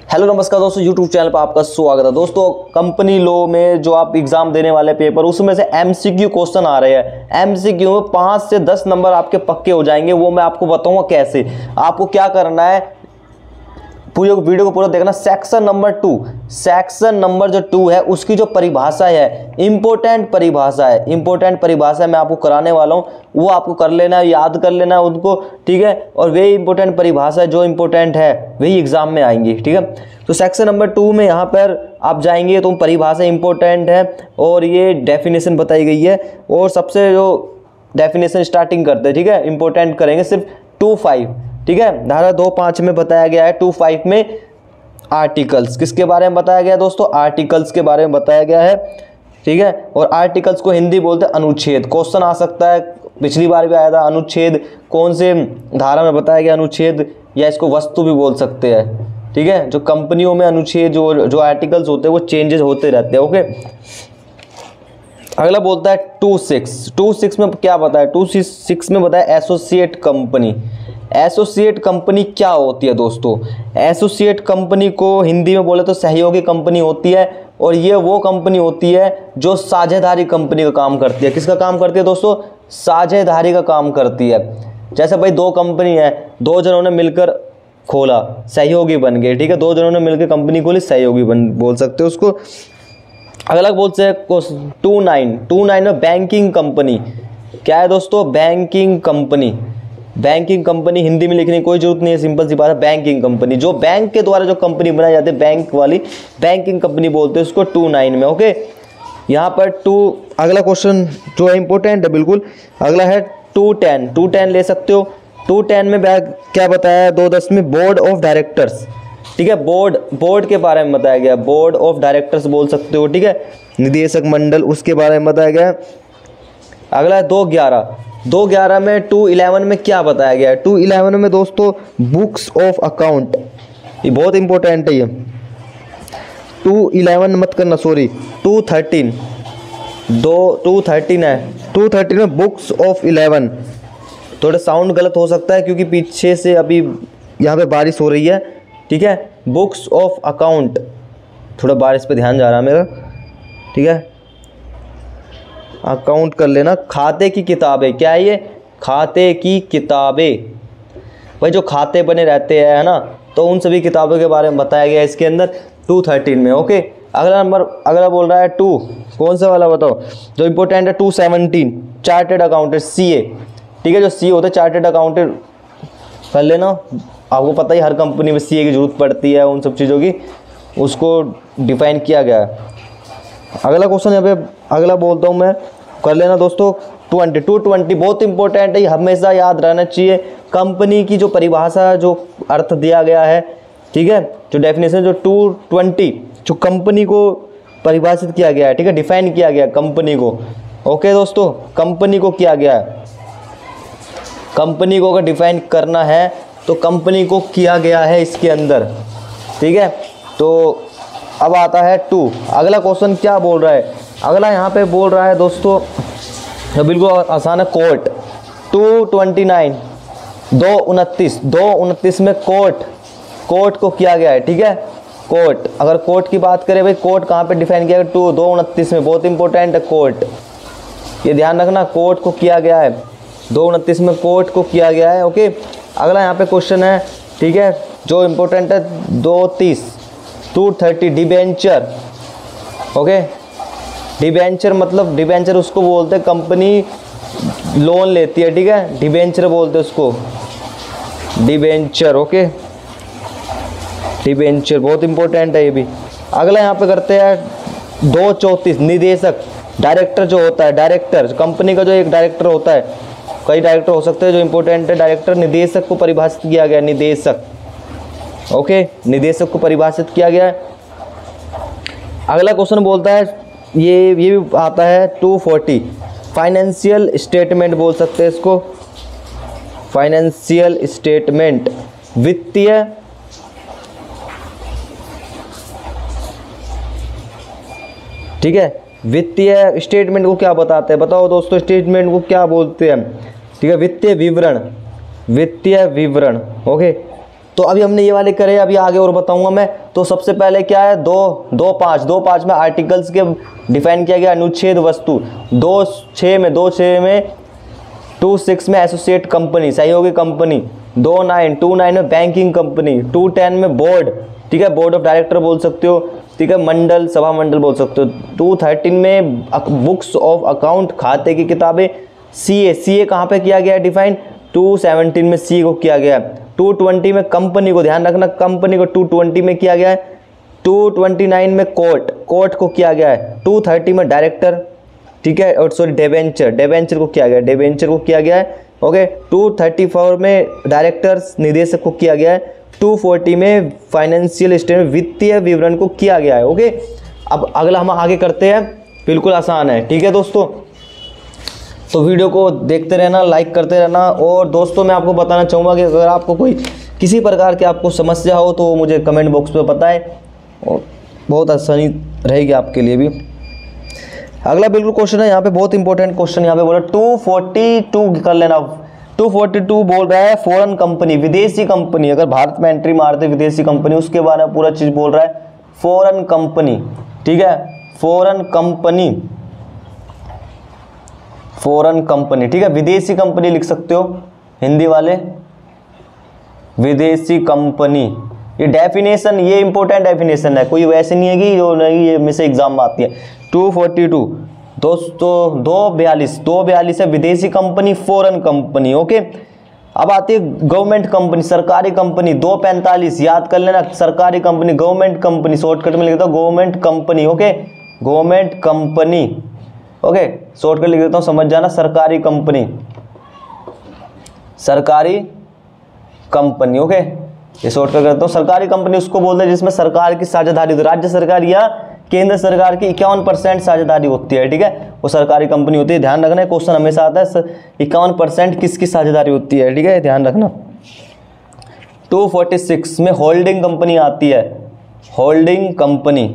Hello नमस्कार दोस्तों, YouTube channel पर आपका स्वागत है। दोस्तों कंपनी लॉ में जो आप एग्जाम देने वाले पेपर, उसमें से एमसीक्यू क्वेश्चन आ रहे हैं। एमसीक्यू में 5 से 10 नंबर आपके पक्के हो जाएंगे। वो मैं आपको बताऊंगा कैसे। आपको क्या करना है, पूरे वीडियो को पूरा देखना। सेक्शन नंबर 2, सेक्शन नंबर जो 2 है उसकी जो परिभाषा है, इंपॉर्टेंट परिभाषा है, इंपॉर्टेंट परिभाषा मैं आपको कराने वाला हूँ। वो आपको कर लेना है, याद कर लेना है उनको, ठीक है। और वही इंपॉर्टेंट परिभाषा जो इंपॉर्टेंट है वही एग्जाम में आएंगी, ठीक है। तो सेक्शन नंबर 2 में यहाँ पर आप जाएंगे तो परिभाषा इंपॉर्टेंट है और ये डेफिनेशन बताई गई है। और सबसे जो डेफिनेशन स्टार्टिंग करते हैं, ठीक है, इंपॉर्टेंट करेंगे सिर्फ 2.5, ठीक है। धारा 2.5 में बताया गया है। 2.5 में आर्टिकल्स किसके बारे में बताया गया है दोस्तों? आर्टिकल्स के बारे में बताया गया है, ठीक है। और आर्टिकल्स को हिंदी बोलते हैं अनुच्छेद। क्वेश्चन आ सकता है, पिछली बार भी आया था। अनुच्छेद कौन से धारा में बताया गया अनुच्छेद, या इसको वस्तु भी बोल सकते हैं, ठीक है। जो कंपनियों में अनुच्छेद जो आर्टिकल्स होते हैं वो चेंजेस होते रहते हैं, ओके। अगला बोलता है 2.6 में क्या बताया? 2.6 में बताया एसोसिएट कंपनी। एसोसिएट कंपनी क्या होती है दोस्तों? एसोसिएट कंपनी को हिंदी में बोले तो सहयोगी कंपनी होती है। और ये वो कंपनी होती है जो साझेदारी कंपनी का काम करती है। किसका काम करती है दोस्तों? साझेदारी का काम करती है। जैसे भाई दो कंपनी है, दो जनों ने मिलकर खोला, सहयोगी बन गए, ठीक है। दो जनों ने मिलकर कंपनी खोली, सहयोगी बोल सकते हो उसको। अगला बोलते हैं 2.9 में बैंकिंग कंपनी। क्या है दोस्तों? Banking company. Banking company Hindi में लिखने की कोई जरूरत नहीं है, सिंपल सी बात है। बैंकिंग कंपनी जो बैंक के द्वारा जो कंपनी बनाई जाती है, बैंक वाली बैंकिंग कंपनी बोलते हैं उसको 2.9 में, ओके। यहाँ पर अगला क्वेश्चन जो है इंपॉर्टेंट है बिल्कुल। अगला है 2.10 ले सकते हो। 2.10 में क्या बताया है? 2.10 में बोर्ड ऑफ डायरेक्टर्स, ठीक है। बोर्ड के बारे में बताया गया। बोर्ड ऑफ डायरेक्टर्स बोल सकते हो, ठीक है। निदेशक मंडल, उसके बारे में बताया गया। अगला है 2.11 में 2.11 में क्या बताया गया है? 2.11 में दोस्तों बुक्स ऑफ अकाउंट, ये बहुत इंपॉर्टेंट है। ये 2.11 मत करना, सॉरी 2.13 2.13 है। 2.13 में बुक्स ऑफ 11। थोड़ा साउंड गलत हो सकता है क्योंकि पीछे से अभी यहाँ पे बारिश हो रही है, ठीक है। बुक्स ऑफ अकाउंट, थोड़ा बारिश पे ध्यान जा रहा है मेरा, ठीक है। अकाउंट कर लेना। खाते की किताबें, क्या है ये? खाते की किताबें, भाई जो खाते बने रहते हैं, है ना, तो उन सभी किताबों के बारे में बताया गया है इसके अंदर 2.13 में, ओके। अगला बोल रहा है 2, कौन सा वाला बताओ जो इंपॉर्टेंट है? 2.17 चार्टेड अकाउंटेंट, सीए, ठीक है। जो सीए होते हैं चार्टेड अकाउंटेंट, कर लेना। आपको पता ही हर कंपनी में सीए की जरूरत पड़ती है, उन सब चीज़ों की, उसको डिफाइन किया गया है। अगला क्वेश्चन यहाँ पे अगला बोलता हूँ मैं, कर लेना दोस्तों। 220 बहुत इंपॉर्टेंट है, हमेशा याद रहना चाहिए। कंपनी की जो परिभाषा, जो अर्थ दिया गया है, ठीक है, जो डेफिनेशन जो 220 जो कंपनी को परिभाषित किया गया है, ठीक है, डिफाइन किया गया कंपनी को, ओके दोस्तों। कंपनी को किया गया है, कंपनी को अगर डिफाइन करना है तो कंपनी को किया गया है इसके अंदर, ठीक है। तो अब आता है 2। अगला क्वेश्चन क्या बोल रहा है? अगला यहाँ पे बोल रहा है दोस्तों, तो बिल्कुल आसान है, कोर्ट। 229 229 में कोर्ट को किया गया है, ठीक है। कोर्ट, अगर कोर्ट की बात करें भाई, कोर्ट कहाँ पे डिफाइन किया गया? 229 में, बहुत इंपॉर्टेंट है कोर्ट, ये ध्यान रखना। कोर्ट को किया गया है 229 में, कोर्ट को किया गया है, ओके। अगला यहाँ पे क्वेश्चन है, ठीक है, जो इंपॉर्टेंट है 230 डिबेंचर, ओके। डिबेंचर मतलब, डिबेंचर उसको बोलते हैं कंपनी लोन लेती है, ठीक है, डिबेंचर बोलते हैं उसको, डिबेंचर, ओके। डिबेंचर बहुत इंपॉर्टेंट है ये भी। अगला यहाँ पे करते हैं 234 निदेशक, डायरेक्टर जो होता है, डायरेक्टर कंपनी का जो एक डायरेक्टर होता है, कई डायरेक्टर हो सकते हैं, जो इंपॉर्टेंट है डायरेक्टर। निदेशक को परिभाषित किया गया, निदेशक, ओके, निदेशक को परिभाषित किया गया है। अगला क्वेश्चन बोलता है, ये भी आता है 240 फाइनेंशियल स्टेटमेंट बोल सकते हैं इसको, फाइनेंशियल स्टेटमेंट, वित्तीय, ठीक है। वित्तीय स्टेटमेंट को क्या बताते हैं? बताओ दोस्तों, स्टेटमेंट को क्या बोलते हैं? ठीक है, वित्तीय विवरण, वित्तीय विवरण, ओके। तो अभी हमने ये वाले करे, अभी आगे और बताऊंगा मैं। तो सबसे पहले क्या है, 2.5 में आर्टिकल्स के डिफाइन किया गया, अनुच्छेद वस्तु। 2.6 में 2.6 में एसोसिएट कंपनी, सहयोगी कंपनी। 2.9 में बैंकिंग कंपनी। 2.10 में बोर्ड, ठीक है, बोर्ड ऑफ डायरेक्टर बोल सकते हो, ठीक है, मंडल, सभा मंडल बोल सकते हो। 2.13 में बुक्स ऑफ अकाउंट, खाते की किताबें। सीए कहाँ पे किया गया है डिफाइन, 2.17 में सी को किया गया है। 2.20 में कंपनी को, ध्यान रखना कंपनी को 2.20 में किया गया है। 2.29 में कोर्ट को किया गया है। 2.30 में डायरेक्टर, ठीक है, और सॉरी डेबेंचर को किया गया है, ओके। 2.34 में डायरेक्टर्स, निदेशक को किया गया है। 2.40 में फाइनेंशियल स्टेटमेंट, वित्तीय विवरण को किया गया है, ओके। अब अगला हम आगे करते हैं, बिल्कुल आसान है, ठीक है दोस्तों। तो वीडियो को देखते रहना, लाइक करते रहना। और दोस्तों मैं आपको बताना चाहूँगा कि अगर आपको कोई किसी प्रकार की आपको समस्या हो तो मुझे कमेंट बॉक्स में बताएं, और बहुत आसानी रहेगी आपके लिए भी। अगला बिल्कुल क्वेश्चन है यहाँ पे, बहुत इंपॉर्टेंट क्वेश्चन यहाँ पे बोला, 242 कर लेना। 242 बोल रहा है फॉरेन कंपनी, विदेशी कंपनी, अगर भारत में एंट्री मारते विदेशी कंपनी, उसके बारे में पूरा चीज़ बोल रहा है। फॉरेन कंपनी, ठीक है, फॉरेन कंपनी, ठीक है, विदेशी कंपनी लिख सकते हो हिंदी वाले, विदेशी कंपनी। ये डेफिनेशन, ये इंपॉर्टेंट डेफिनेशन है, कोई वैसे नहीं है कि जो नहीं ये में से एग्जाम में आती है। 242 दोस्तों 242 है विदेशी कंपनी, फॉरेन कंपनी, ओके। अब आती है गवर्नमेंट कंपनी, सरकारी कंपनी। 245 याद कर लेना, सरकारी कंपनी, गवर्नमेंट कंपनी, शॉर्टकट में लिख देता हूँ government company, okay, government company, okay, shortcut लिख देता हूँ, समझ जाना, सरकारी कंपनी, ओके, ये शॉर्टकट करता हूँ। सरकारी कंपनी उसको बोलते हैं जिसमें सरकार की साझेदारी होती है, राज्य सरकार या केंद्र सरकार की 51% साझेदारी होती है, ठीक है, वो सरकारी कंपनी होती है। ध्यान रखना, क्वेश्चन हमेशा आता है 51% किसकी साझेदारी होती है, ठीक है, ध्यान रखना। 246 में होल्डिंग कंपनी आती है, holding company,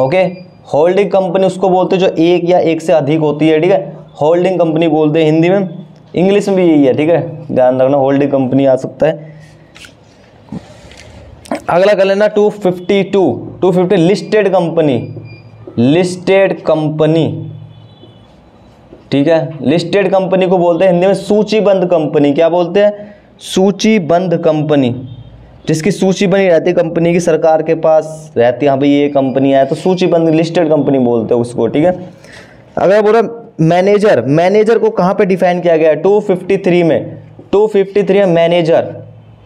okay. Holding company उसको बोलते हैं जो एक या एक से अधिक होती है, ठीक है, होल्डिंग कंपनी बोलते हैं हिंदी में, इंग्लिश में भी यही है, ठीक है, ध्यान रखना, होल्डिंग कंपनी आ सकता है। अगला कर लेना 250 लिस्टेड कंपनी, ठीक है, लिस्टेड कंपनी को बोलते हैं हिंदी में सूचीबद्ध कंपनी। क्या बोलते हैं, सूचीबद्ध कंपनी, जिसकी सूची बनी रहती है कंपनी की, सरकार के पास रहती है, हाँ भाई ये कंपनी है, तो सूचीबद्ध लिस्टेड कंपनी बोलते हैं उसको, ठीक है। अगर बोला मैनेजर को कहाँ पे डिफाइन किया गया है, 253 में मैनेजर,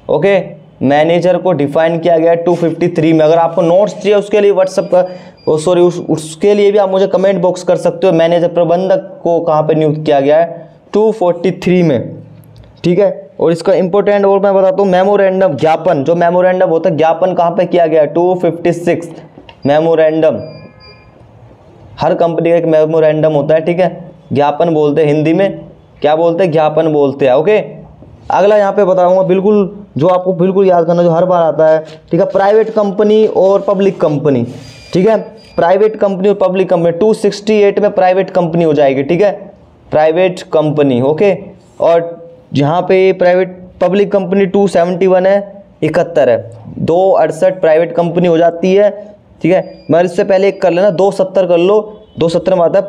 ओके, मैनेजर को डिफाइन किया गया है 253 में। अगर आपको नोट्स चाहिए उसके लिए व्हाट्सअप का उसके लिए भी आप मुझे कमेंट बॉक्स कर सकते हो। मैनेजर, प्रबंधक को कहाँ पे नियुक्त किया गया है, 243 में, ठीक है। और इसका इंपॉर्टेंट और मैं बताता हूँ, मेमोरेंडम, ज्ञापन, जो मेमोरेंडम होता है, ज्ञापन कहाँ पे किया गया है, 256 मेमोरेंडम, हर कंपनी का एक मेमोरेंडम होता है, ठीक है, ज्ञापन बोलते हैं हिंदी में, क्या बोलते हैं, ज्ञापन बोलते हैं, ओके। अगला यहाँ पे बताऊंगा, बिल्कुल जो आपको बिल्कुल याद करना, जो हर बार आता है, ठीक है, प्राइवेट कंपनी और पब्लिक कंपनी, ठीक है, प्राइवेट कंपनी और पब्लिक कंपनी। 268 में प्राइवेट कंपनी हो जाएगी, ठीक है, प्राइवेट कंपनी, ओके। और यहाँ पे प्राइवेट पब्लिक कंपनी 271 है, 71 है, 268 प्राइवेट कंपनी हो जाती है, ठीक है। मैं इससे पहले एक कर लेना, 270 कर लो, 270 में आता है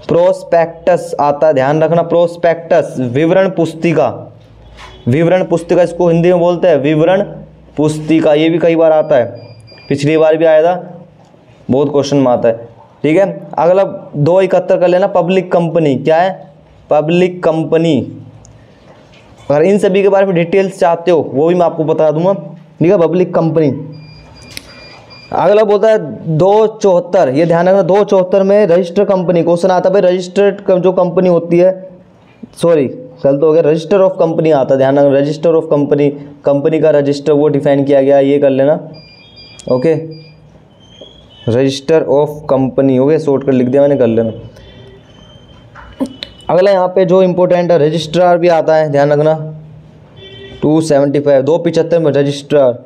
प्रोस्पेक्टस आता है, ध्यान रखना, प्रोस्पेक्टस, विवरण पुस्तिका इसको हिंदी में बोलते हैं, विवरण पुस्तिका, ये भी कई बार आता है, पिछली बार भी आया था, बहुत क्वेश्चन में आता है, ठीक है। अगला 271 कर लेना, पब्लिक कंपनी, क्या है, पब्लिक कंपनी। अगर इन सभी के बारे में डिटेल्स चाहते हो वो भी मैं आपको बता दूंगा, ठीक है, पब्लिक कंपनी। अगला बोलता है 274, ये ध्यान रखना, 274 में रजिस्टर कंपनी, क्वेश्चन आता है भाई, रजिस्टर्ड जो कंपनी होती है, सॉरी गलत हो गया, रजिस्टर ऑफ कंपनी आता है, ध्यान रखना, रजिस्टर ऑफ कंपनी, कंपनी का रजिस्टर वो डिफाइन किया गया, ये कर लेना, okay, register of company, okay, shortcut लिख दिया मैंने, कर लेना। अगला यहाँ पे जो इंपॉर्टेंट है, रजिस्ट्रार भी आता है, ध्यान रखना, 275, 275 में रजिस्ट्रार,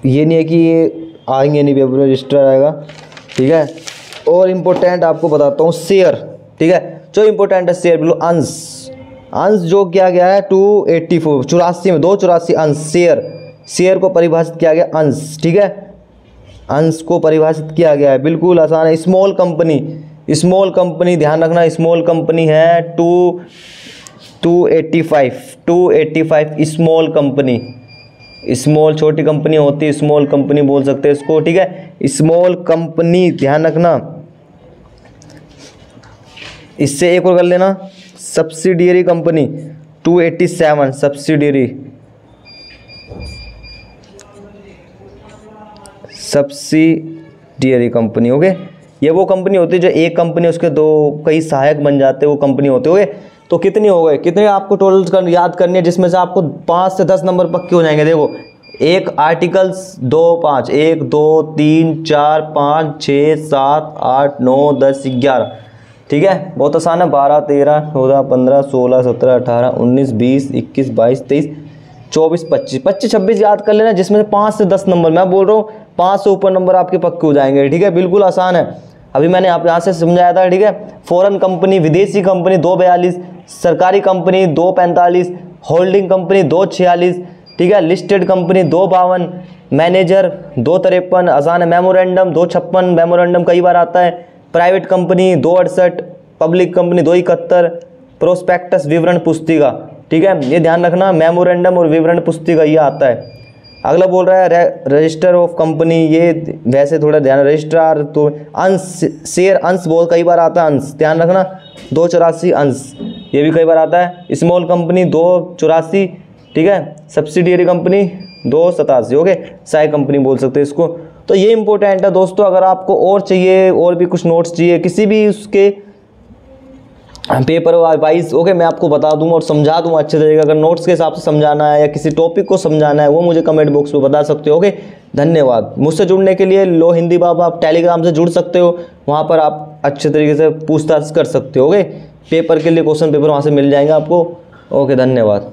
ये नहीं है कि ये आएंगे नहीं, रजिस्ट्रार आएगा, ठीक है। और इम्पोर्टेंट आपको बताता हूँ, शेयर, ठीक है, जो इंपॉर्टेंट है शेयर बिल्कुल अंश, अंश जो किया गया है 284 84 में 284 अंश शेयर को परिभाषित किया गया अंश, ठीक है, अंश को परिभाषित किया गया है, बिल्कुल आसान है। स्मॉल कंपनी ध्यान रखना, स्मॉल कंपनी है 285 स्मॉल कंपनी, स्मॉल छोटी कंपनी होती है, स्मॉल कंपनी बोल सकते हैं इसको, ठीक है, स्मॉल कंपनी ध्यान रखना। इससे एक और कर लेना, subsidiary company 287 subsidiary company, okay. ये वो कंपनी होती है जो एक कंपनी उसके कई सहायक बन जाते हैं, वो कंपनी होते ओके। तो कितनी हो गए, कितने आपको टोटल याद करनी है, जिसमें से आपको 5 से 10 नंबर पक्के हो जाएंगे। देखो, एक आर्टिकल्स 2 5 1 2 3 4 5 6 7 8 9 10 11, ठीक है, बहुत आसान है। 12 13 14 15 16 17 18 19 20 21 22 23 24 25 26 याद कर लेना, जिसमें से 5 से 10 नंबर, मैं बोल रहा हूँ 5 से ऊपर नंबर आपके पक्के हो जाएंगे, ठीक है, बिल्कुल आसान है। अभी मैंने आप यहाँ से समझाया था, ठीक है। फॉरेन कंपनी, विदेशी कंपनी 242, सरकारी कंपनी 245, होल्डिंग कंपनी 246, ठीक है, लिस्टेड कंपनी 252, मैनेजर 253, आसान है। मेमोरेंडम 256, मेमोरेंडम कई बार आता है। Private company 268, public company 271, prospectus विवरण पुस्तिका, ठीक है, ये ध्यान रखना, मेमोरेंडम और विवरण पुस्तिका ये आता है। अगला बोल रहा है रजिस्टर ऑफ कंपनी, ये वैसे थोड़ा ध्यान, रजिस्ट्रार तो अंश, शेयर अंश बहुत कई बार आता है, अंश ध्यान रखना 284 अंश, ये भी कई बार आता है। स्मॉल कंपनी 284, ठीक है, सब्सिडियरी कंपनी 287, ओके, सहायक कंपनी बोल सकते हैं इसको। तो ये इंपॉर्टेंट है दोस्तों। अगर आपको और चाहिए, और भी कुछ नोट्स चाहिए किसी भी उसके पेपर वाइज, ओके, मैं आपको बता दूंगा और समझा दूंगा अच्छे तरीके। अगर नोट्स के हिसाब से समझाना है या किसी टॉपिक को समझाना है, वो मुझे कमेंट बॉक्स में बता सकते हो, ओके। धन्यवाद। मुझसे जुड़ने के लिए लो हिंदी बाबा आप टेलीग्राम से जुड़ सकते हो, वहाँ पर आप अच्छे तरीके से पूछताछ कर सकते हो, ओके। पेपर के लिए क्वेश्चन पेपर वहाँ से मिल जाएंगे आपको, ओके, धन्यवाद।